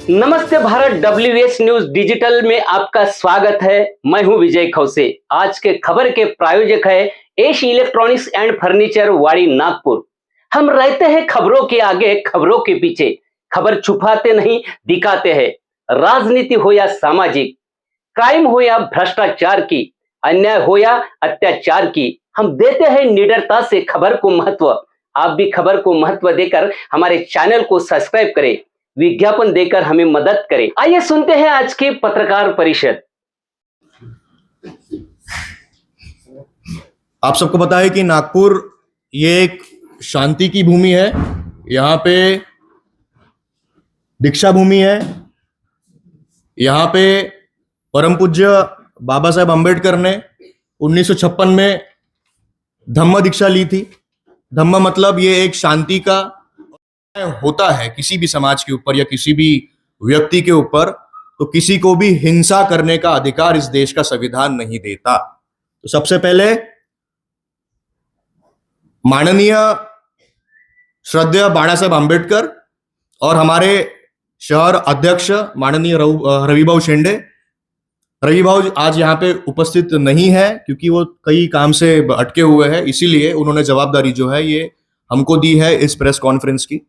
नमस्ते Bharat, WH news digital में आपका स्वागत है। मैं हूं विजय खौसे। आज के खबर के प्रायोजक है एश इलेक्ट्रॉनिक्स एंड फर्नीचर, वाड़ी, नागपुर। हम रहते हैं खबरों के आगे, खबरों के पीछे। खबर छुपाते नहीं, दिखाते हैं। राजनीति हो या सामाजिक, क्राइम हो या भ्रष्टाचार की, अन्याय हो या अत्याचार की, हम देते हैं निडरता से खबर को महत्व। आप भी खबर को महत्व देकर हमारे चैनल को सब्सक्राइब करें, विज्ञापन देकर हमें मदद करें। आइए सुनते हैं आज की पत्रकार परिषद। आप सबको पता है कि नागपुर ये एक शांति की भूमि है। यहाँ पे दीक्षा भूमि है। यहाँ पे परम पूज्य बाबा साहेब अम्बेडकर ने 1956 में धम्म दीक्षा ली थी। धम्म मतलब ये एक शांति का होता है किसी भी समाज के ऊपर या किसी भी व्यक्ति के ऊपर, तो किसी को भी हिंसा करने का अधिकार इस देश का संविधान नहीं देता। तो सबसे पहले माननीय श्रद्धेय बाबा साहेब अम्बेडकर और हमारे शहर अध्यक्ष माननीय रविभाऊ शेंडे। रविभाऊ आज यहाँ पे उपस्थित नहीं है क्योंकि वो कई काम से अटके हुए हैं, इसीलिए उन्होंने जवाबदारी जो है ये हमको दी है इस प्रेस कॉन्फ्रेंस की।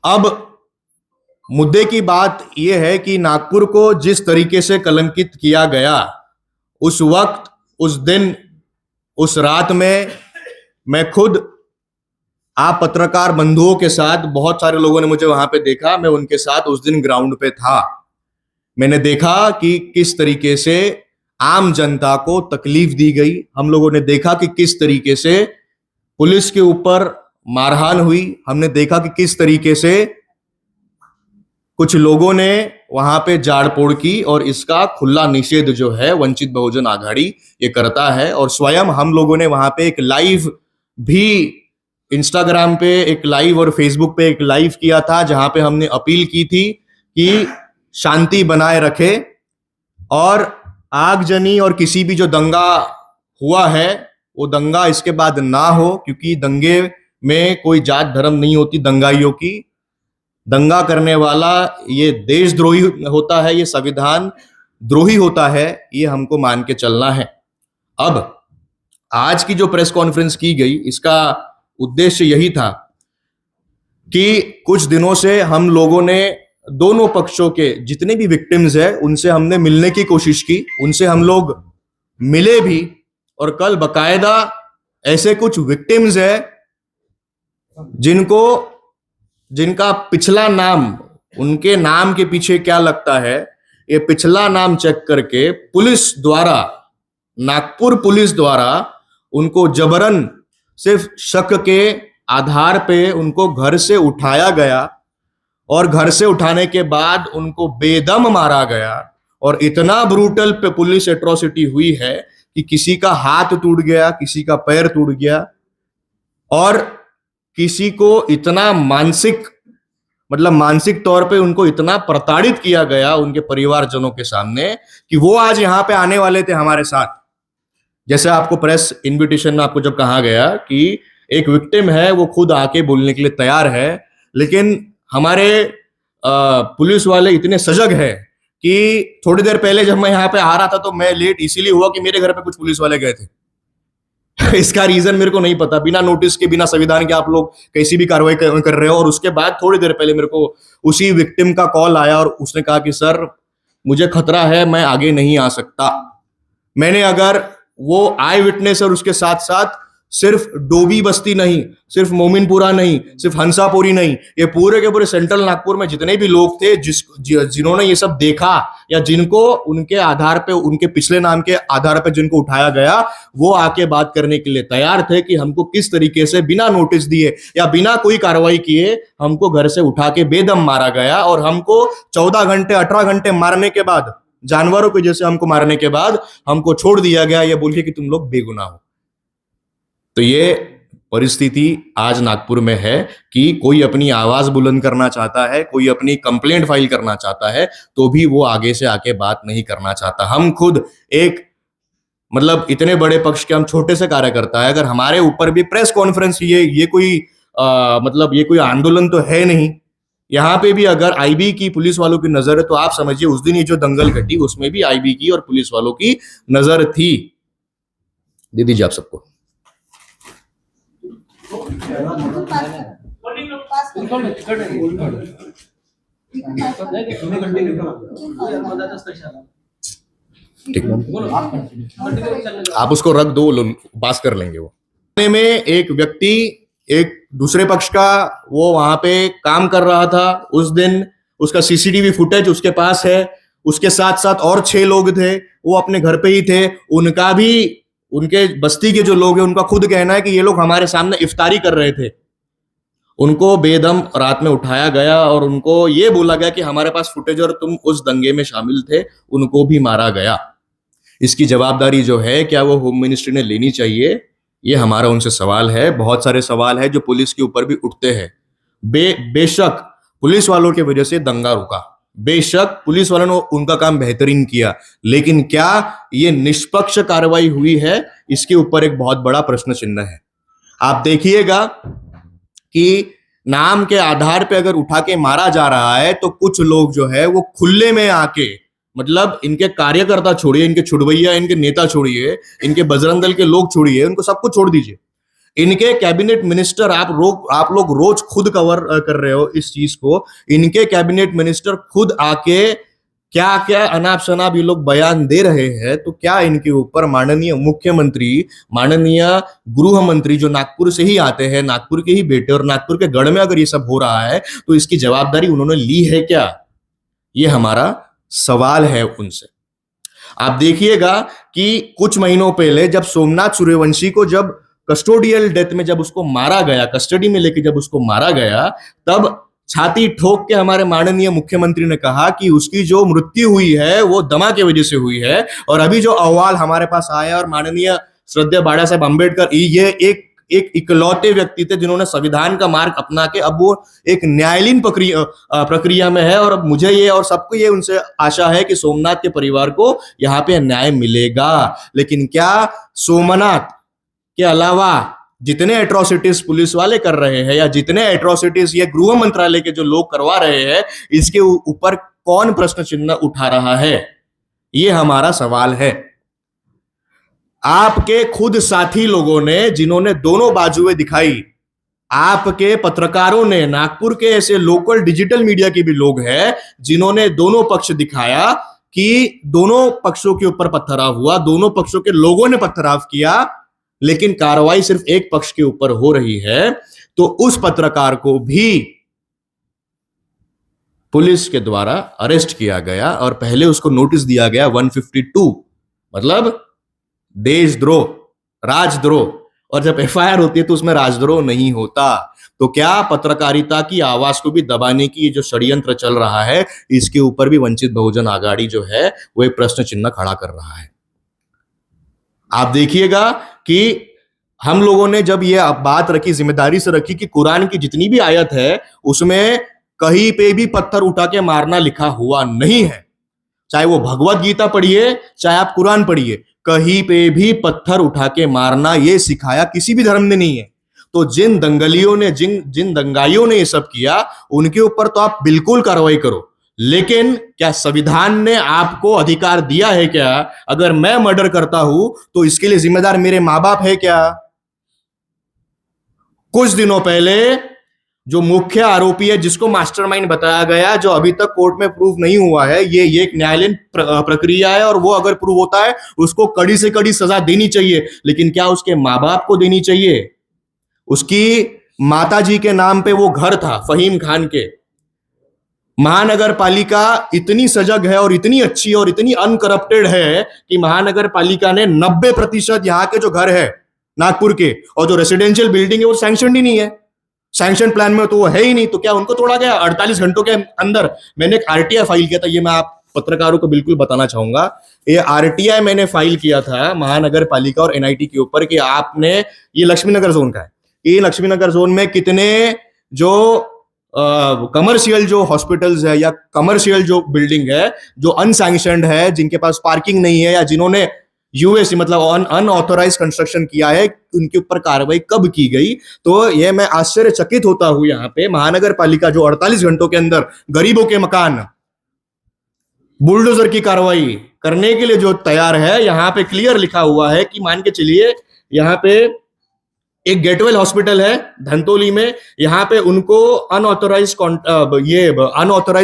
अब मुद्दे की बात यह है कि नागपुर को जिस तरीके से कलंकित किया गया, उस वक्त, उस दिन, उस रात में मैं खुद आप पत्रकार बंधुओं के साथ, बहुत सारे लोगों ने मुझे वहां पे देखा, मैं उनके साथ उस दिन ग्राउंड पे था। मैंने देखा कि किस तरीके से आम जनता को तकलीफ दी गई। हम लोगों ने देखा कि किस तरीके से पुलिस के ऊपर मारहान हुई। हमने देखा कि किस तरीके से कुछ लोगों ने वहां पे जाड़पोड़ की, और इसका खुला निषेध जो है वंचित बहुजन आघाड़ी ये करता है। और स्वयं हम लोगों ने वहां पे एक लाइव भी, इंस्टाग्राम पे एक लाइव और फेसबुक पे एक लाइव किया था, जहां पे हमने अपील की थी कि शांति बनाए रखे और आगजनी और किसी भी जो दंगा हुआ है वो दंगा इसके बाद ना हो, क्योंकि दंगे में कोई जात धर्म नहीं होती दंगाइयों की। दंगा करने वाला ये देशद्रोही होता है, ये संविधान द्रोही होता है, ये हमको मान के चलना है। अब आज की जो प्रेस कॉन्फ्रेंस की गई, इसका उद्देश्य यही था कि कुछ दिनों से हम लोगों ने दोनों पक्षों के जितने भी विक्टिम्स हैं उनसे हमने मिलने की कोशिश की, उनसे हम लोग मिले भी। और कल बकायदा ऐसे कुछ विक्टिम्स हैं जिनका पिछला नाम, उनके नाम के पीछे क्या लगता है, ये पिछला नाम चेक करके पुलिस द्वारा, नागपुर पुलिस द्वारा उनको जबरन सिर्फ शक के आधार पे उनको घर से उठाया गया, और घर से उठाने के बाद उनको बेदम मारा गया। और इतना ब्रूटल पे पुलिस एट्रोसिटी हुई है कि किसी का हाथ टूट गया, किसी का पैर टूट गया, और किसी को इतना मानसिक तौर पे उनको इतना प्रताड़ित किया गया उनके परिवारजनों के सामने कि वो आज यहाँ पे आने वाले थे हमारे साथ। जैसे आपको प्रेस इनविटेशन में आपको जब कहा गया कि एक विक्टिम है, वो खुद आके बोलने के लिए तैयार है, लेकिन हमारे पुलिस वाले इतने सजग है कि थोड़ी देर पहले जब मैं यहाँ पे आ रहा था तो मैं लेट इसीलिए हुआ कि मेरे घर पे कुछ पुलिस वाले गए थे। इसका रीजन मेरे को नहीं पता। बिना नोटिस के, बिना संविधान के आप लोग कैसी भी कार्रवाई कर रहे हो। और उसके बाद थोड़ी देर पहले मेरे को उसी विक्टिम का कॉल आया और उसने कहा कि सर मुझे खतरा है, मैं आगे नहीं आ सकता। मैंने अगर वो आई विटनेस और उसके साथ साथ सिर्फ डोबी बस्ती नहीं, सिर्फ मोमिनपुरा नहीं, सिर्फ हंसापुरी नहीं, ये पूरे के पूरे सेंट्रल नागपुर में जितने भी लोग थे जिन्होंने ये सब देखा, या जिनको उनके आधार पे, उनके पिछले नाम के आधार पे जिनको उठाया गया, वो आके बात करने के लिए तैयार थे कि हमको किस तरीके से बिना नोटिस दिए या बिना कोई कार्रवाई किए हमको घर से उठा के बेदम मारा गया। और हमको 14 घंटे 18 घंटे मारने के बाद, जानवरों को जैसे हमको मारने के बाद हमको छोड़ दिया गया, ये बोल के कि तुम लोग बेगुनाह हो। तो ये परिस्थिति आज नागपुर में है कि कोई अपनी आवाज बुलंद करना चाहता है, कोई अपनी कंप्लेंट फाइल करना चाहता है, तो भी वो आगे से आके बात नहीं करना चाहता। हम खुद एक, मतलब इतने बड़े पक्ष के हम छोटे से कार्यकर्ता है, अगर हमारे ऊपर भी प्रेस कॉन्फ्रेंस, ये कोई मतलब ये कोई आंदोलन तो है नहीं, यहाँ पे भी अगर आईबी की पुलिस वालों की नजर है तो आप समझिए उस दिन ये जो दंगल घटी उसमें भी आईबी की और पुलिस वालों की नजर थी। दे दीजिए आप सबको। ठीक है, आप उसको रख दो, पास कर लेंगे वो। में एक व्यक्ति एक दूसरे पक्ष का वो वहां पे काम कर रहा था उस दिन, उसका सीसीटीवी फुटेज उसके पास है, उसके साथ साथ और 6 लोग थे, वो अपने घर पे ही थे। उनका भी, उनके बस्ती के जो लोग हैं उनका खुद कहना है कि ये लोग हमारे सामने इफ्तारी कर रहे थे। उनको बेदम रात में उठाया गया और उनको ये बोला गया कि हमारे पास फुटेज और तुम उस दंगे में शामिल थे, उनको भी मारा गया। इसकी जवाबदारी जो है क्या वो होम मिनिस्ट्री ने लेनी चाहिए, ये हमारा उनसे सवाल है। बहुत सारे सवाल है जो पुलिस के ऊपर भी उठते हैं। बेशक पुलिस वालों की वजह से दंगा रुका, बेशक पुलिस वालों ने उनका काम बेहतरीन किया, लेकिन क्या ये निष्पक्ष कार्रवाई हुई है, इसके ऊपर एक बहुत बड़ा प्रश्न चिन्ह है। आप देखिएगा कि नाम के आधार पे अगर उठा के मारा जा रहा है तो कुछ लोग जो है वो खुले में आके, मतलब इनके कार्यकर्ता छोड़िए, इनके छुड़वैया, इनके नेता छोड़िए, इनके बजरंग दल के लोग छोड़िए, उनको सबको छोड़ दीजिए। इनके कैबिनेट मिनिस्टर, आप लोग रोज खुद कवर कर रहे हो इस चीज को, इनके कैबिनेट मिनिस्टर खुद आके क्या क्या अनाप शनाप ये लोग बयान दे रहे हैं, तो क्या इनके ऊपर माननीय मुख्यमंत्री, माननीय गृह मंत्री जो नागपुर से ही आते हैं, नागपुर के ही बेटे, और नागपुर के गढ़ में अगर ये सब हो रहा है तो इसकी जवाबदारी उन्होंने ली है क्या, ये हमारा सवाल है उनसे। आप देखिएगा कि कुछ महीनों पहले जब सोमनाथ सूर्यवंशी को जब कस्टोडियल डेथ में जब उसको मारा गया, कस्टडी में लेके जब उसको मारा गया, तब छाती ठोक के हमारे माननीय मुख्यमंत्री ने कहा कि उसकी जो मृत्यु हुई है वो दमा की वजह से हुई है। और अभी जो अहवाल हमारे पास आया, और माननीय श्रद्धेय बाबा साहेब अम्बेडकर ये एक इकलौते व्यक्ति थे जिन्होंने संविधान का मार्ग अपना के अब वो एक न्यायालयीन प्रक्रिया में है, और अब मुझे ये और सबको ये उनसे आशा है कि सोमनाथ के परिवार को यहाँ पे न्याय मिलेगा। लेकिन क्या सोमनाथ के अलावा जितने एट्रोसिटीज पुलिस वाले कर रहे हैं या जितने एट्रोसिटीज ये गृह मंत्रालय के जो लोग करवा रहे हैं, इसके ऊपर कौन प्रश्न चिन्ह उठा रहा है, ये हमारा सवाल है। आपके खुद साथी लोगों ने जिन्होंने दोनों बाजुएं दिखाई, आपके पत्रकारों ने, नागपुर के ऐसे लोकल डिजिटल मीडिया के भी लोग हैं जिन्होंने दोनों पक्ष दिखाया कि दोनों पक्षों के ऊपर पथराव हुआ, दोनों पक्षों के लोगों ने पथराव किया, लेकिन कार्रवाई सिर्फ एक पक्ष के ऊपर हो रही है, तो उस पत्रकार को भी पुलिस के द्वारा अरेस्ट किया गया और पहले उसको नोटिस दिया गया 152, मतलब देशद्रोह, राजद्रोह, और जब एफआईआर होती है तो उसमें राजद्रोह नहीं होता। तो क्या पत्रकारिता की आवाज को भी दबाने की ये जो षड्यंत्र चल रहा है, इसके ऊपर भी वंचित बहुजन आघाड़ी जो है वो एक प्रश्न चिन्ह खड़ा कर रहा है। आप देखिएगा कि हम लोगों ने जब ये बात रखी, जिम्मेदारी से रखी कि कुरान की जितनी भी आयत है उसमें कहीं पे भी पत्थर उठा के मारना लिखा हुआ नहीं है। चाहे वो भगवत गीता पढ़िए, चाहे आप कुरान पढ़िए, कहीं पे भी पत्थर उठा के मारना ये सिखाया किसी भी धर्म ने नहीं है। तो जिन दंगलियों ने, जिन दंगाइयों ने ये सब किया, उनके ऊपर तो आप बिल्कुल कार्रवाई करो, लेकिन क्या संविधान ने आपको अधिकार दिया है क्या, अगर मैं मर्डर करता हूं तो इसके लिए जिम्मेदार मेरे मां बाप है क्या? कुछ दिनों पहले जो मुख्य आरोपी है, जिसको मास्टरमाइंड बताया गया, जो अभी तक कोर्ट में प्रूव नहीं हुआ है, ये एक न्यायालयीन प्रक्रिया है, और वो अगर प्रूव होता है उसको कड़ी से कड़ी सजा देनी चाहिए। लेकिन क्या उसके मां बाप को देनी चाहिए? उसकी माता जी के नाम पे वो घर था फहीम खान के। महानगर पालिका इतनी सजग है और इतनी अच्छी और इतनी अनकरप्टेड है कि महानगर पालिका ने 90% यहाँ के जो घर है नागपुर के और जो रेसिडेंशियल बिल्डिंग है वो सैंक्शन ही नहीं है। सैंक्शन प्लान में तो वो है ही नहीं, तो क्या उनको तोड़ा गया? 48 घंटों के अंदर मैंने एक आरटीआई फाइल किया था, ये मैं आप पत्रकारों को बिल्कुल बताना चाहूंगा। ये आरटीआई मैंने फाइल किया था महानगर पालिका और एनआईटी के ऊपर कि आपने, ये लक्ष्मीनगर जोन का है, ये लक्ष्मीनगर जोन में कितने जो कमर्शियल जो हॉस्पिटल्स है या कमर्शियल जो बिल्डिंग है जो अनसैंक्शनड है, जिनके पास पार्किंग नहीं है या जिन्होंने यूएसी मतलब अनऑथोराइज कंस्ट्रक्शन किया है, उनके ऊपर कार्रवाई कब की गई? तो ये मैं आश्चर्यचकित होता हूं। यहाँ पे महानगर पालिका जो 48 घंटों के अंदर गरीबों के मकान बुलडोजर की कार्रवाई करने के लिए जो तैयार है, यहाँ पे क्लियर लिखा हुआ है कि मान के चलिए यहाँ पे एक गेटवेल हॉस्पिटल है धंतोली में, यहाँ पे उनको अनऑथोराइज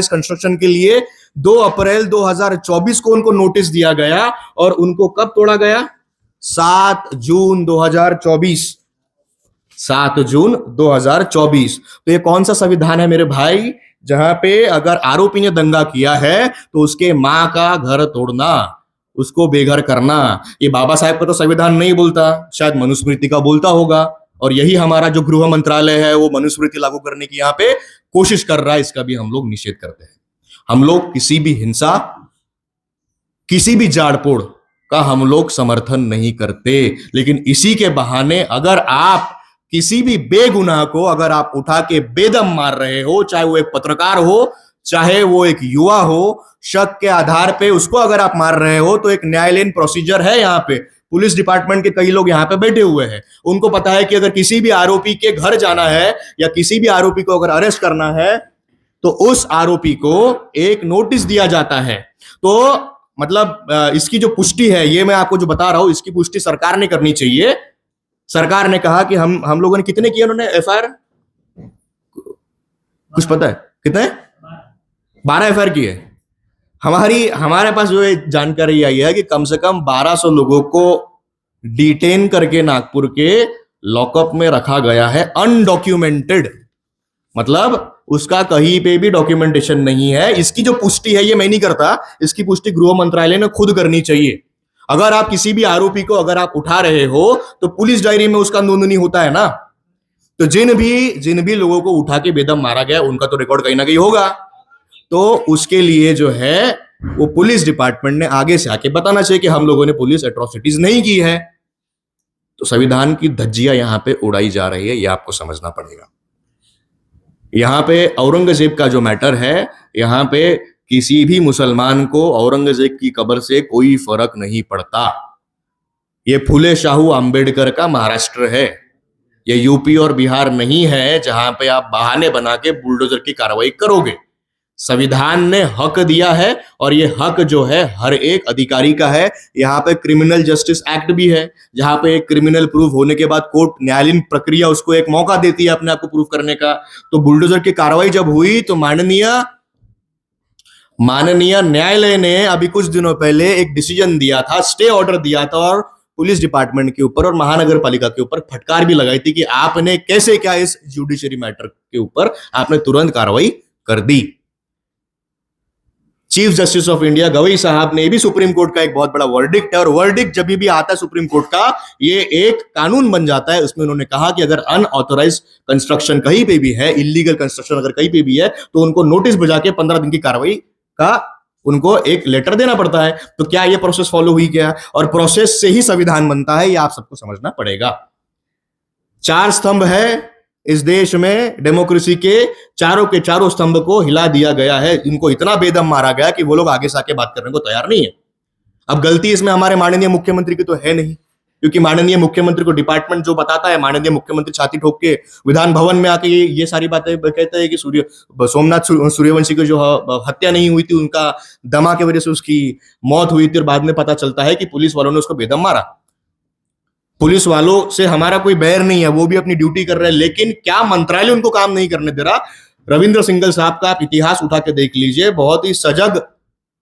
कंस्ट्रक्शन के लिए 2 अप्रैल 2024 को उनको नोटिस दिया गया और उनको कब तोड़ा गया? 7 जून 2024। 7 जून 2024। तो ये कौन सा संविधान है मेरे भाई, जहां पे अगर आरोपी ने दंगा किया है तो उसके मां का घर तोड़ना, उसको बेघर करना? ये बाबा साहेब का तो संविधान नहीं बोलता, शायद मनुस्मृति का बोलता होगा। और यही हमारा जो गृह मंत्रालय है वो मनुस्मृति लागू करने की यहाँ पे कोशिश कर रहा है। इसका भी हम लोग निषेध करते हैं। हम लोग किसी भी हिंसा, किसी भी जाड़पोड़ का हम लोग समर्थन नहीं करते, लेकिन इसी के बहाने अगर आप किसी भी बेगुनाह को अगर आप उठा के बेदम मार रहे हो, चाहे वो एक पत्रकार हो, चाहे वो एक युवा हो, शक के आधार पे उसको अगर आप मार रहे हो, तो एक न्यायालयीन प्रोसीजर है। यहाँ पे पुलिस डिपार्टमेंट के कई लोग यहाँ पे बैठे हुए हैं, उनको पता है कि अगर किसी भी आरोपी के घर जाना है या किसी भी आरोपी को अगर अरेस्ट करना है तो उस आरोपी को एक नोटिस दिया जाता है। तो मतलब इसकी जो पुष्टि है, ये मैं आपको जो बता रहा हूं, इसकी पुष्टि सरकार ने करनी चाहिए। सरकार ने कहा कि हम लोगों ने कितने किए, उन्होंने एफआईआर कुछ पता है कितने? 12 एफआईआर किए। हमारे पास जो जानकारी आई है कि कम से कम 1200 लोगों को डिटेन करके नागपुर के लॉकअप में रखा गया है अनडॉक्यूमेंटेड, मतलब उसका कहीं पे भी डॉक्यूमेंटेशन नहीं है। इसकी जो पुष्टि है ये मैं नहीं करता, इसकी पुष्टि गृह मंत्रालय ने खुद करनी चाहिए। अगर आप किसी भी आरोपी को अगर आप उठा रहे हो तो पुलिस डायरी में उसका नोंदनी होता है ना। तो जिन भी लोगों को उठा के बेदम मारा गया उनका तो रिकॉर्ड कहीं ना कहीं होगा। तो उसके लिए जो है वो पुलिस डिपार्टमेंट ने आगे से आके बताना चाहिए कि हम लोगों ने पुलिस एट्रोसिटीज नहीं की है। तो संविधान की धज्जियां यहां पे उड़ाई जा रही है, ये आपको समझना पड़ेगा। यहां पे औरंगजेब का जो मैटर है, यहां पे किसी भी मुसलमान को औरंगजेब की कब्र से कोई फर्क नहीं पड़ता। ये फूले शाहू अंबेडकर का महाराष्ट्र है, ये यूपी और बिहार नहीं है जहां पे आप बहाने बना के बुलडोजर की कार्रवाई करोगे। संविधान ने हक दिया है और ये हक जो है हर एक अधिकारी का है। यहाँ पे क्रिमिनल जस्टिस एक्ट भी है, जहां पे एक क्रिमिनल प्रूफ होने के बाद कोर्ट न्यायालयीन प्रक्रिया उसको एक मौका देती है अपने आप को प्रूफ करने का। तो बुलडोजर की कार्रवाई जब हुई तो माननीय न्यायालय ने अभी कुछ दिनों पहले एक डिसीजन दिया था, स्टे ऑर्डर दिया था और पुलिस डिपार्टमेंट के ऊपर और महानगर पालिका के ऊपर फटकार भी लगाई थी कि आपने कैसे क्या इस जुडिशरी मैटर के ऊपर आपने तुरंत कार्रवाई कर दी। Chief Justice of India Gavai साहब ने भी सुप्रीम कोर्ट का एक बहुत बड़ा वर्डिक्ट है, और वर्डिक्ट जब भी आता है सुप्रीम कोर्ट का, ये एक कानून बन जाता है। उसमें उन्होंने कहा कि अगर अनऑथोराइज कंस्ट्रक्शन कहीं पे भी है, इलीगल कंस्ट्रक्शन अगर कहीं पे भी है, तो उनको नोटिस भेजा के 15 दिन की कार्रवाई का उनको एक लेटर देना पड़ता है। तो क्या ये प्रोसेस फॉलो हुई क्या? और प्रोसेस से ही संविधान बनता है, ये आप सबको समझना पड़ेगा। 4 स्तंभ है इस देश में, डेमोक्रेसी के चारों स्तंभ को हिला दिया गया है। इनको इतना बेदम मारा गया कि वो लोग आगे से आके बात करने को तैयार नहीं है। अब गलती इसमें हमारे माननीय मुख्यमंत्री की तो है नहीं, क्योंकि माननीय मुख्यमंत्री को डिपार्टमेंट जो बताता है, माननीय मुख्यमंत्री छाती ठोक के विधान भवन में आके ये सारी बातें कहते हैं कि सोमनाथ सूर्यवंशी की जो हत्या नहीं हुई थी, उनका दमा की वजह से उसकी मौत हुई थी, और बाद में पता चलता है कि पुलिस वालों ने उसको बेदम मारा। पुलिस वालों से हमारा कोई बैर नहीं है, वो भी अपनी ड्यूटी कर रहे हैं, लेकिन क्या मंत्रालय उनको काम नहीं करने दे रहा? रविंद्र सिंघल साहब का आप इतिहास उठा के देख लीजिए, बहुत ही सजग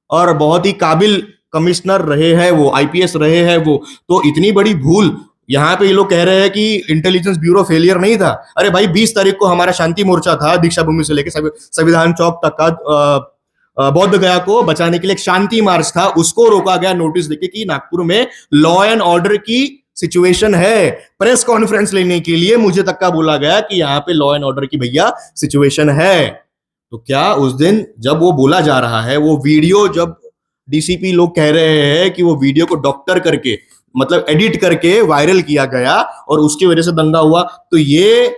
और बहुत ही काबिल कमिश्नर रहे हैं वो, आईपीएस रहे हैं वो। तो इतनी बड़ी भूल, यहाँ पे ये लोग कह रहे हैं कि इंटेलिजेंस ब्यूरो फेलियर नहीं था। अरे भाई, 20 तारीख को हमारा शांति मोर्चा था, दीक्षा भूमि से लेकर संविधान चौक तक का बौद्ध गया को बचाने के लिए एक शांति मार्च था, उसको रोका गया नोटिस देके कि नागपुर में लॉ एंड ऑर्डर की सिचुएशन है। प्रेस कॉन्फ्रेंस लेने के लिए मुझे तक का बोला गया कि यहाँ पे लॉ एंड ऑर्डर की भैया सिचुएशन है। तो क्या उस दिन जब वो बोला जा रहा है, वो वीडियो जब डीसीपी लोग कह रहे हैं कि वो वीडियो को डॉक्टर करके, मतलब एडिट करके वायरल किया गया और उसकी वजह से दंगा हुआ, तो ये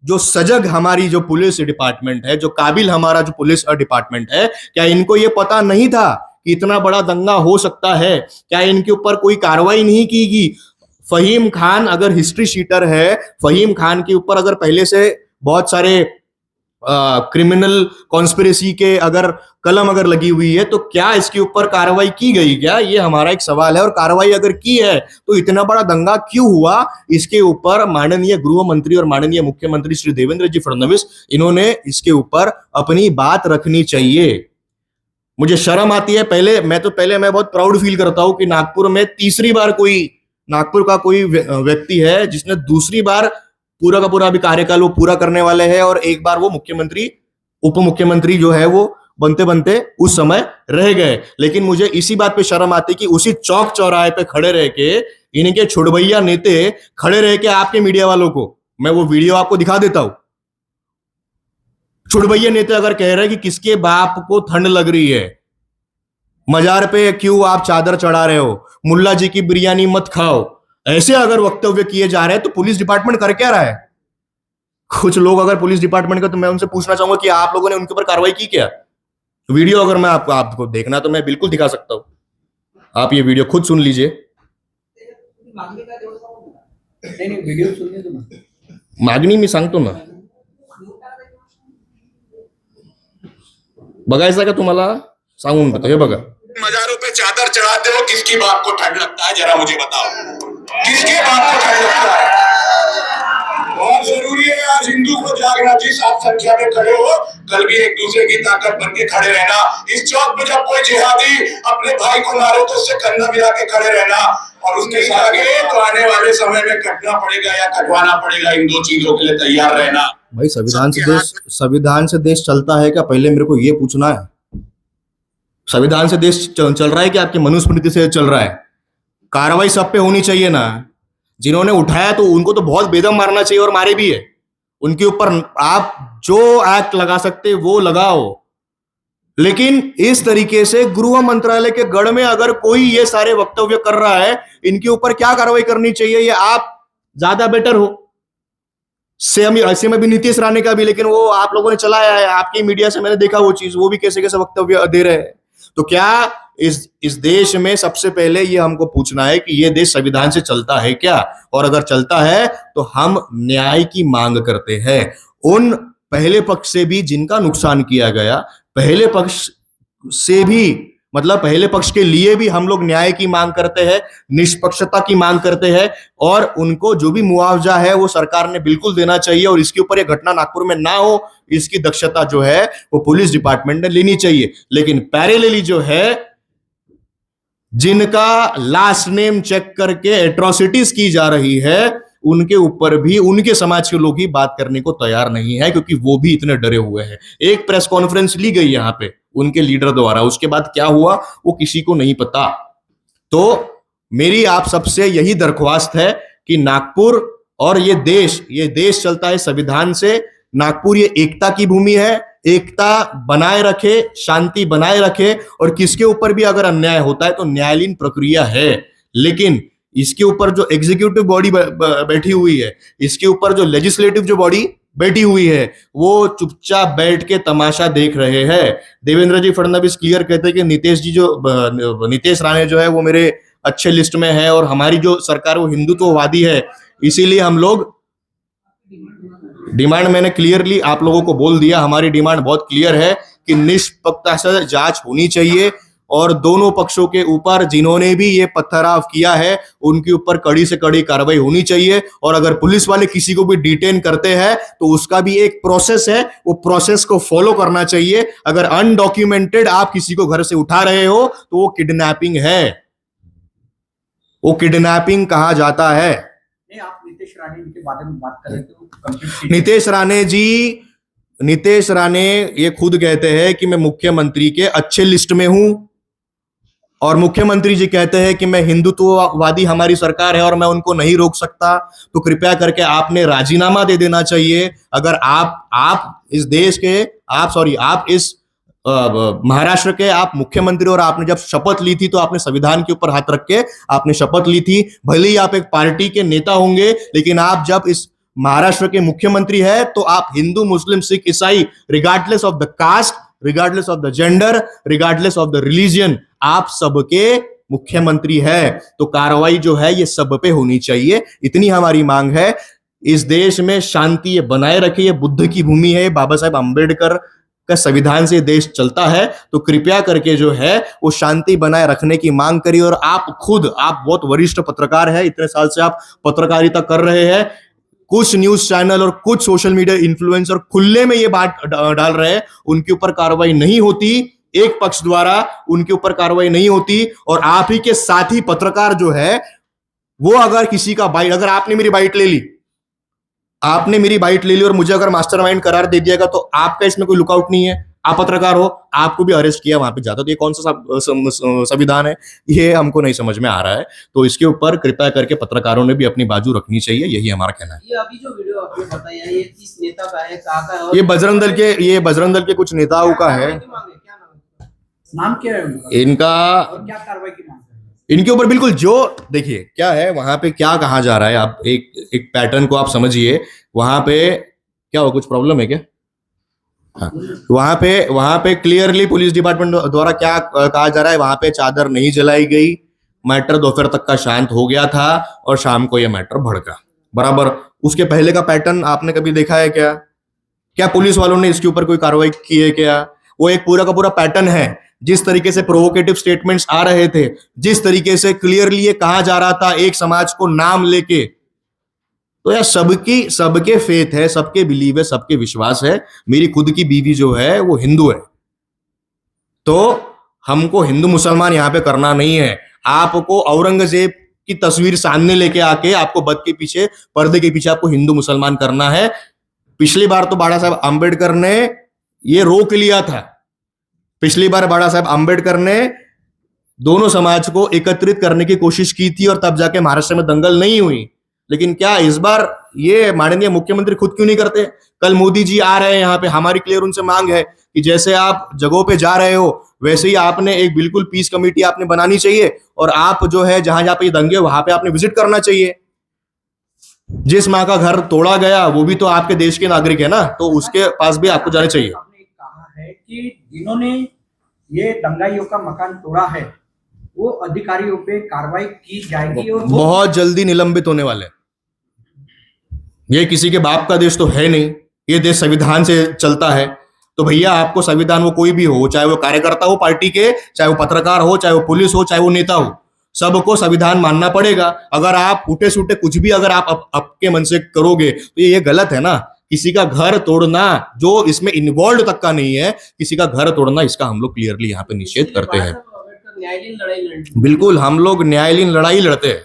जो सजग हमारी जो पुलिस डिपार्टमेंट है, जो काबिल हमारा जो पुलिस डिपार्टमेंट है, क्या इनको ये पता नहीं था कि इतना बड़ा दंगा हो सकता है, क्या इनके ऊपर कोई कार्रवाई नहीं की गई? फहीम खान अगर हिस्ट्री शीटर है, फहीम खान के ऊपर अगर पहले से बहुत सारे क्रिमिनल कॉन्स्पिरेसी के अगर कलम अगर लगी हुई है, तो क्या इसके ऊपर कार्रवाई की गई? क्या ये हमारा एक सवाल है। और कार्रवाई अगर की है तो इतना बड़ा दंगा क्यों हुआ? इसके ऊपर माननीय गृह मंत्री और माननीय मुख्यमंत्री श्री देवेंद्र जी फडणवीस, इन्होंने इसके ऊपर अपनी बात रखनी चाहिए। मुझे शर्म आती है। पहले मैं बहुत प्राउड फील करता हूं कि नागपुर में तीसरी बार कोई नागपुर का कोई व्यक्ति है जिसने दूसरी बार पूरा का पूरा अभी कार्यकाल वो पूरा करने वाले हैं, और एक बार वो मुख्यमंत्री उप मुख्यमंत्री जो है वो बनते बनते उस समय रह गए। लेकिन मुझे इसी बात पे शर्म आती कि उसी चौक चौराहे पे खड़े रह के इनके छुड़भैया नेते खड़े रह के आपके मीडिया वालों को, मैं वो वीडियो आपको दिखा देता हूं। छुड़भैया नेते अगर कह रहे हैं कि किसके बाप को ठंड लग रही है, मजार पे क्यों आप चादर चढ़ा रहे हो, मुल्ला जी की बिरयानी मत खाओ, ऐसे अगर वक्तव्य किए जा रहे हैं तो पुलिस डिपार्टमेंट कर क्या रहा है? कुछ लोग अगर पुलिस डिपार्टमेंट का, तो मैं उनसे पूछना चाहूंगा कि आप लोगों ने उनके ऊपर कार्रवाई की क्या? वीडियो अगर मैं आपको देखना तो मैं बिल्कुल दिखा सकता हूं, आप ये वीडियो खुद सुन लीजिए। मागणी मी सांगतो ना, बघायचं का तुम्हाला? सांगून देतो, हे बघा। मजारों पे चादर चढ़ाते हो, किसकी बात को ठंड लगता है? जरा मुझे बताओ, किसके बात को ठंड लगता है? बहुत जरूरी है आज हिंदू को जागना। जिस आप संख्या में खड़े हो, कल भी एक दूसरे की ताकत बन के खड़े रहना। इस चौक पे जब कोई जिहादी अपने भाई को मारे तो उससे कंधा मिला के खड़े रहना, और उसके आगे तो आने वाले समय में कटना पड़ेगा या कटवाना पड़ेगा, इन दो चीजों के लिए तैयार रहना। भाई संविधान से देश चलता है क्या? पहले मेरे को ये पूछना है। संविधान से देश चल रहा है कि आपकी मनुस्मृति से चल रहा है? कार्रवाई सब पे होनी चाहिए ना। जिन्होंने उठाया तो उनको तो बहुत बेदम मारना चाहिए, और मारे भी है। उनके ऊपर आप जो एक्ट लगा सकते वो लगाओ, लेकिन इस तरीके से गृह मंत्रालय के गढ़ में अगर कोई ये सारे वक्तव्य कर रहा है, इनके ऊपर क्या कार्रवाई करनी चाहिए, ये आप ज्यादा बेटर हो। ऐसे में भी नीतीश राणे का भी, लेकिन वो आप लोगों ने चलाया है, आपकी मीडिया से मैंने देखा वो चीज, वो भी कैसे कैसे वक्तव्य दे रहे हैं। तो क्या इस देश में सबसे पहले ये हमको पूछना है कि ये देश संविधान से चलता है क्या? और अगर चलता है तो हम न्याय की मांग करते हैं उन पहले पक्ष से भी जिनका नुकसान किया गया, पहले पक्ष से भी, मतलब पहले पक्ष के लिए भी हम लोग न्याय की मांग करते हैं, निष्पक्षता की मांग करते हैं, और उनको जो भी मुआवजा है वो सरकार ने बिल्कुल देना चाहिए। और इसके ऊपर ये घटना नागपुर में ना हो, इसकी दक्षता जो है वो पुलिस डिपार्टमेंट ने लेनी चाहिए। लेकिन पैरेलली जो है, जिनका लास्ट नेम चेक करके एट्रोसिटीज की जा रही है, उनके ऊपर भी उनके समाज के लोग ही बात करने को तैयार नहीं है, क्योंकि वो भी इतने डरे हुए हैं। एक प्रेस कॉन्फ्रेंस ली गई यहां पे उनके लीडर द्वारा, उसके बाद क्या हुआ वो किसी को नहीं पता। तो मेरी आप सबसे यही दरख्वास्त है कि नागपुर और ये देश चलता है संविधान से। नागपुर ये एकता की भूमि है, एकता बनाए रखे, शांति बनाए रखे, और किसके ऊपर भी अगर अन्याय होता है तो न्यायालयीन प्रक्रिया है। लेकिन इसके ऊपर जो एग्जीक्यूटिव बॉडी बैठी हुई है, इसके ऊपर जो लेजिस्लेटिव जो बॉडी बैठी हुई है, वो चुपचाप बैठ के तमाशा देख रहे हैं। देवेंद्र जी फडणवीस क्लियर कहते हैं कि नीतीश राणे जो है वो मेरे अच्छे लिस्ट में है, और हमारी जो सरकार वो हिंदुत्ववादी है, इसीलिए हम लोग डिमांड, मैंने क्लियरली आप लोगों को बोल दिया, हमारी डिमांड बहुत क्लियर है कि निष्पक्षता से जांच होनी चाहिए, और दोनों पक्षों के ऊपर जिन्होंने भी ये पथराव किया है उनके ऊपर कड़ी से कड़ी कार्रवाई होनी चाहिए। और अगर पुलिस वाले किसी को भी डिटेन करते हैं तो उसका भी एक प्रोसेस है, वो प्रोसेस को फॉलो करना चाहिए। अगर अनडॉक्यूमेंटेड आप किसी को घर से उठा रहे हो तो वो किडनैपिंग है, वो किडनैपिंग कहा जाता है। आप नीतीश राणे के बारे में बात कर रहे थे, नीतीश राणे ये खुद कहते हैं कि मैं मुख्यमंत्री के अच्छे लिस्ट में हूं, और मुख्यमंत्री जी कहते हैं कि मैं हिंदुत्ववादी हमारी सरकार है और मैं उनको नहीं रोक सकता। तो कृपया करके आपने राजीनामा दे देना चाहिए। अगर आप इस देश के आप इस महाराष्ट्र के आप मुख्यमंत्री, और आपने जब शपथ ली थी तो आपने संविधान के ऊपर हाथ रख के आपने शपथ ली थी। भले ही आप एक पार्टी के नेता होंगे, लेकिन आप जब इस महाराष्ट्र के मुख्यमंत्री है तो आप हिंदू, मुस्लिम, सिख, ईसाई, regardless of the caste, regardless of the gender, regardless of the religion, आप सबके मुख्यमंत्री है, तो कार्रवाई जो है ये सब पे होनी चाहिए। इतनी हमारी मांग है। इस देश में शांति ये बनाए रखिए। बुद्ध की भूमि है, बाबा साहेब अंबेडकर का संविधान से देश चलता है, तो कृपया करके जो है वो शांति बनाए रखने की मांग करिए। और आप खुद, आप बहुत वरिष्ठ पत्रकार हैं, इतने साल से आप पत्रकारिता कर रहे हैं, कुछ न्यूज चैनल और कुछ सोशल मीडिया इन्फ्लुएंसर खुले में ये बात डाल रहे हैं, उनके ऊपर कार्रवाई नहीं होती, एक पक्ष द्वारा उनके ऊपर कार्रवाई नहीं होती। और आप ही के साथी पत्रकार जो है वो अगर किसी का बाइट, अगर आपने मेरी बाइट ले ली, आपने मेरी बाइट ले ली और मुझे अगर मास्टरमाइंड करार दे दिएगा, तो आपका इसमें कोई लुकआउट नहीं है, आप पत्रकार हो, आपको भी अरेस्ट किया वहां पे जाता, तो ये कौन सा संविधान है, ये हमको नहीं समझ में आ रहा है। तो इसके ऊपर कृपया करके पत्रकारों ने भी अपनी बाजू रखनी चाहिए, यही हमारा कहना है। ये अभी जो वीडियो आपने बताया ये किस नेता का है, कहाँ का है? ये बजरंग दल के कुछ नेताओं का है। क्या नाम है? नाम क्या है उनका? इनका, और क्या कार्रवाई की मांग है? इनके ऊपर बिल्कुल जो, देखिए क्या है वहां पे, क्या कहा जा रहा है, आप एक पैटर्न को आप समझिए। वहां पे क्या हो, कुछ प्रॉब्लम है क्या? हाँ, वहां पे क्लियरली पुलिस डिपार्टमेंट द्वारा क्या कहा जा रहा है, वहां पे चादर नहीं जलाई गई, मैटर दोपहर तक का शांत हो गया था और शाम को यह मैटर भड़का। बराबर उसके पहले का पैटर्न आपने कभी देखा है क्या? क्या पुलिस वालों ने इसके ऊपर कोई कार्रवाई की है क्या? वो एक पूरा का पूरा पैटर्न है। जिस तरीके से प्रोवोकेटिव स्टेटमेंट्स आ रहे थे, जिस तरीके से क्लियरली ये कहा जा रहा था एक समाज को नाम लेके, तो यार सबके फेथ है, सबके बिलीव है, सबके विश्वास है। मेरी खुद की बीवी जो है वो हिंदू है, तो हमको हिंदू मुसलमान यहां पे करना नहीं है। आपको औरंगजेब की तस्वीर सामने लेके आके आपको बद के पीछे, पर्दे के पीछे आपको हिंदू मुसलमान करना है। पिछली बार तो बाबा साहब अंबेडकर ने ये रोक लिया था। पिछली बार बाबा साहब अंबेडकर ने दोनों समाज को एकत्रित करने की कोशिश की थी और तब जाके महाराष्ट्र में दंगल नहीं हुई। लेकिन क्या इस बार ये माननीय मुख्यमंत्री खुद क्यों नहीं करते? कल मोदी जी आ रहे हैं यहाँ पे, हमारी क्लियर उनसे मांग है कि जैसे आप जगहों पे जा रहे हो वैसे ही आपने एक बिल्कुल पीस कमेटी आपने बनानी चाहिए, और आप जो है जहां जहां पे दंगे वहां पे आपने विजिट करना चाहिए। जिस माँ का घर तोड़ा गया वो भी तो आपके देश के नागरिक है ना, तो उसके पास भी आपको जाना चाहिए। आपने कहा है कि जिन्होंने ये दंगाइयों का मकान तोड़ा है वो अधिकारियों पे कार्रवाई की जाएगी और बहुत जल्दी निलंबित होने वाले। ये किसी के बाप का देश तो है नहीं, ये देश संविधान से चलता है। तो भैया आपको संविधान, वो कोई भी हो, चाहे वो कार्यकर्ता हो पार्टी के, चाहे वो पत्रकार हो, चाहे वो पुलिस हो, चाहे वो नेता हो, सबको संविधान मानना पड़ेगा। अगर आप उठे सूटे कुछ भी अगर आप आपके मन से करोगे तो ये गलत है ना। किसी का घर तोड़ना, जो इसमें इन्वॉल्व तक का नहीं है, किसी का घर तोड़ना, इसका हम लोग क्लियरली यहाँ पे निषेध करते हैं। न्यायालयीन लड़ाई लड़ते बिल्कुल, हम लोग न्यायालयीन लड़ाई लड़ते हैं।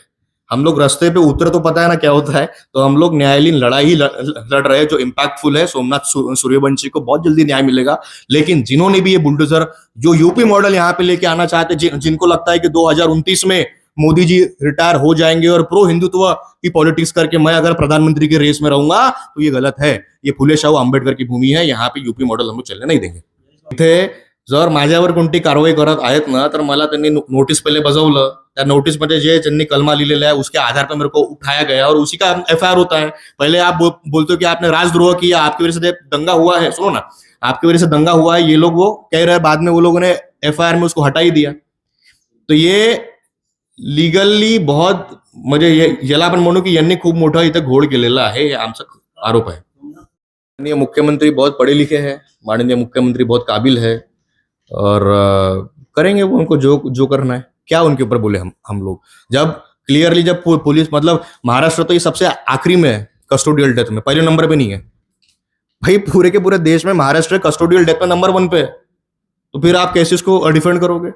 हम लोग रास्ते पे उतरे तो पता है ना क्या होता है, तो हम लोग न्यायालयीन लड़ाई लड़ रहे हैं जो इम्पैक्टफुल है। सोमनाथ सूर्यवंशी को बहुत जल्दी न्याय मिलेगा। लेकिन जिन्होंने भी ये बुलडोजर जो यूपी मॉडल यहाँ पे लेके आना चाहते, जिनको लगता है कि 2029 में मोदी जी रिटायर हो जाएंगे और प्रो हिंदुत्व की पॉलिटिक्स करके मैं अगर प्रधानमंत्री के रेस में रहूंगा, तो ये गलत है। ये फुले शाहू आंबेडकर की भूमी है, यहाँ पे यूपी मॉडल हम लोग चलने नहीं देंगे। इथे जर माझ्यावर कोणती कारवाई करत आहेत ना, तर मला त्यांनी नोटीस पहिले बजावलं। त्या नोटीस मध्ये जे त्यांनी कलमा लिहिलेला है उसके आधार पर मेरे को उठाया गया और उसी का एफआईआर होता है। पहले आप बोलते हो कि आपने राजद्रोह किया, आपकी वजह से दंगा हुआ है। सुनो ना, आपकी वजह से दंगा हुआ है, ये लोग वो कह रहे हैं, बाद में वो लोगों ने एफआईआर में उसको हटा ही दिया। तो ये लीगली बहुत, म्हणजे याला आपण म्हणू की यांनी खूप मोठा इथं घोळ केलेला आहे, हे आमचा आरोप है। माननीय मुख्यमंत्री बहुत पढ़े लिखे हैं, माननीय मुख्यमंत्री बहुत काबिल है और करेंगे वो उनको जो करना है। क्या उनके ऊपर बोले हम लोग? जब क्लियरली जब पुलिस, मतलब महाराष्ट्र तो ये सबसे आखिरी में है कस्टोडियल डेथ में, पहले नंबर पे नहीं है भाई। पूरे के पूरे देश में महाराष्ट्र कस्टोडियल डेथ में नंबर 1 पे है, तो फिर आप कैसे इसको डिफेंड करोगे?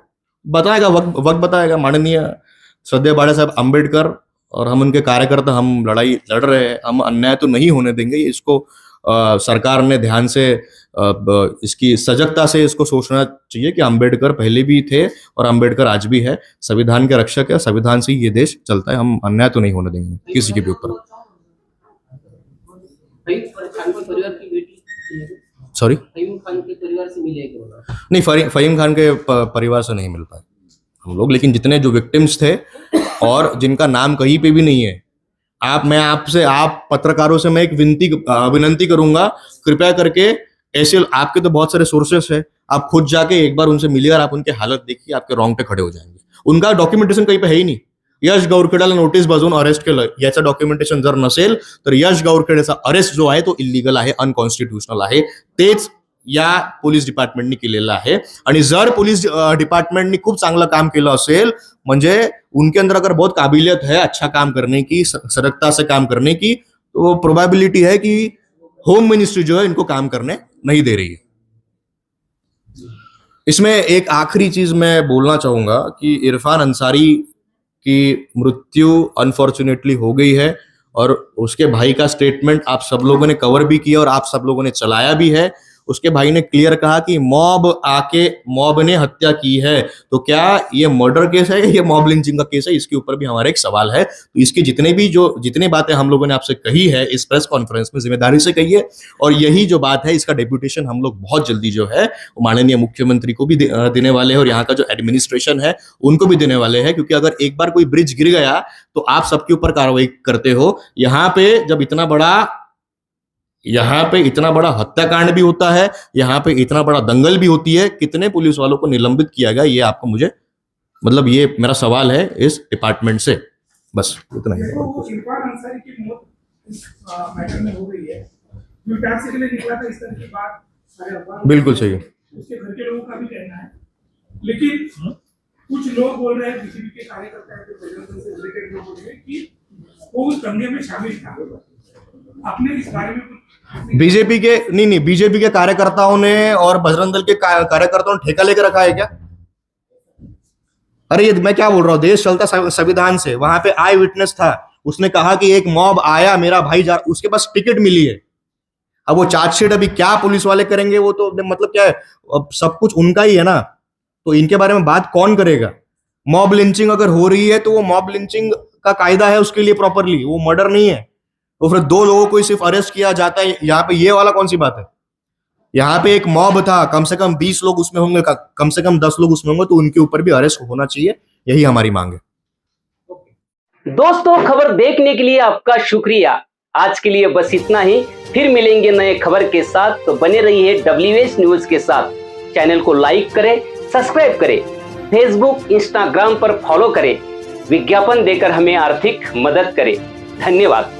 बताएगा वक्त बताएगा। माननीय श्रद्धेय बाबा साहब अंबेडकर और हम उनके कार्यकर्ता, हम लड़ाई लड़ रहे हैं, हम अन्याय तो नहीं होने देंगे। इसको सरकार ने ध्यान से, इसकी सजगता से इसको सोचना चाहिए कि अंबेडकर पहले भी थे और अंबेडकर आज भी है। संविधान के रक्षक है, संविधान से ये देश चलता है। हम अन्याय तो नहीं होने देंगे किसी के भी ऊपर। परिवार की बेटी, सॉरी, फहीम खान के परिवार से मिले क्या? नहीं, फहीम खान के परिवार से नहीं मिल पाए हम लोग। लेकिन जितने जो विक्टिम्स थे और जिनका नाम कहीं पे भी नहीं है, मैं आपसे, आप पत्रकारों से मैं एक विनती करूंगा, कृपया करके ऐसे, आपके तो बहुत सारे सोर्सेस है, आप खुद जाके एक बार उनसे मिलिए और आप उनकी हालत देखिए, आपके रोंगटे खड़े हो जाएंगे. उनका डॉक्युमेंटेशन काही पे है ही नाही. यश गावरखेड्याला नोटीस बजावून अरेस्ट केलं, याचं डॉक्युमेंटेशन जर नसेल तर यश गावरखेड्याचा अरेस्ट जो आहे तो इलिगल आहे, अनकॉन्स्टिट्युशनल आहे. तेच या पोलीस डिपार्टमेंटनी केलेलं आहे. आणि जर पोलीस डिपार्टमेंटनी खूप चांगलं काम केलं असेल, म्हणजे उनके अंदर अगर बहुत काबिलियत है अच्छा काम करने की, सजगता से काम करने की, तो प्रोबेबिलिटी है कि होम मिनिस्ट्री जो है इनको काम करने नहीं दे रही है. इसमें एक आखिरी चीज मैं बोलना चाहूंगा कि इरफान अंसारी की मृत्यु अनफॉर्चुनेटली हो गई है और उसके भाई का स्टेटमेंट आप सब लोगों ने कवर भी किया और आप सब लोगों ने चलाया भी है. उसके भाई ने क्लियर कहा कि मॉब ने हत्या की है. तो क्या ये मर्डर केस है, ये मॉब लिंचिंग का केस है? इसके ऊपर भी हमारा एक सवाल है. तो इसकी जितनी बातें हम लोगों ने आपसे कही है इस प्रेस कॉन्फ्रेंस में, जिम्मेदारी से कही है. और यही जो बात है, इसका डेप्यूटेशन हम लोग बहुत जल्दी जो है वो माननीय मुख्यमंत्री को भी देने वाले हैं और यहाँ का जो एडमिनिस्ट्रेशन है उनको भी देने वाले हैं. क्योंकि अगर एक बार कोई ब्रिज गिर गया तो आप सबके ऊपर कार्रवाई करते हो. यहाँ पे जब यहाँ पे इतना बड़ा हत्याकांड भी होता है, यहाँ पे इतना बड़ा दंगल भी होती है, कितने पुलिस वालों को निलंबित किया गया, ये आपको मुझे मतलब ये मेरा सवाल है इस डिपार्टमेंट से. बस इतना ही. देखो, इरफान अंसारी की मौत इस मैटर में हो गई है. जो टैक्स के लिए निकला था इस तरह की बात सारे अखबार बिल्कुल सही है. उसके घर के लोगों का भी कहना है. लेकिन कुछ लोग बोल रहे हैं, बीजेपी के कार्यकर्ता है, बजरंग दल से रिलेटेड लोग बोल रहे हैं कि वो उस दंगे में शामिल था. आपने इस बारे में बीजेपी के कार्यकर्ताओं ने और बजरंग दल के कार्यकर्ताओं ने ठेका लेकर रखा है क्या? अरे ये मैं क्या बोल रहा हूँ, देश चलता संविधान से. वहां पे आई विटनेस था, उसने कहा कि एक मॉब आया, मेरा भाई जा, उसके पास टिकट मिली है. अब वो चार्जशीट अभी क्या पुलिस वाले करेंगे, वो तो मतलब क्या है, अब सब कुछ उनका ही है ना. तो इनके बारे में बात कौन करेगा? मॉब लिंचिंग अगर हो रही है तो वो मॉब लिंचिंग का कायदा है उसके लिए प्रॉपरली, वो मर्डर नहीं है. तो फिर 2 लोगों को सिर्फ अरेस्ट किया जाता है, यहाँ पे ये वाला कौन सी बात है? यहाँ पे एक मॉब था, कम से कम 20 लोग उसमें होंगे, कम से कम 10 लोग उसमें होंगे, तो उनके ऊपर भी अरेस्ट होना चाहिए. यही हमारी मांग है. दोस्तों, खबर देखने के लिए आपका शुक्रिया. आज के लिए बस इतना ही. फिर मिलेंगे नए खबर के साथ. तो बने रहिए WH न्यूज के साथ. चैनल को लाइक करें, सब्सक्राइब करें, फेसबुक इंस्टाग्राम पर फॉलो करें, विज्ञापन देकर हमें आर्थिक मदद करें. धन्यवाद.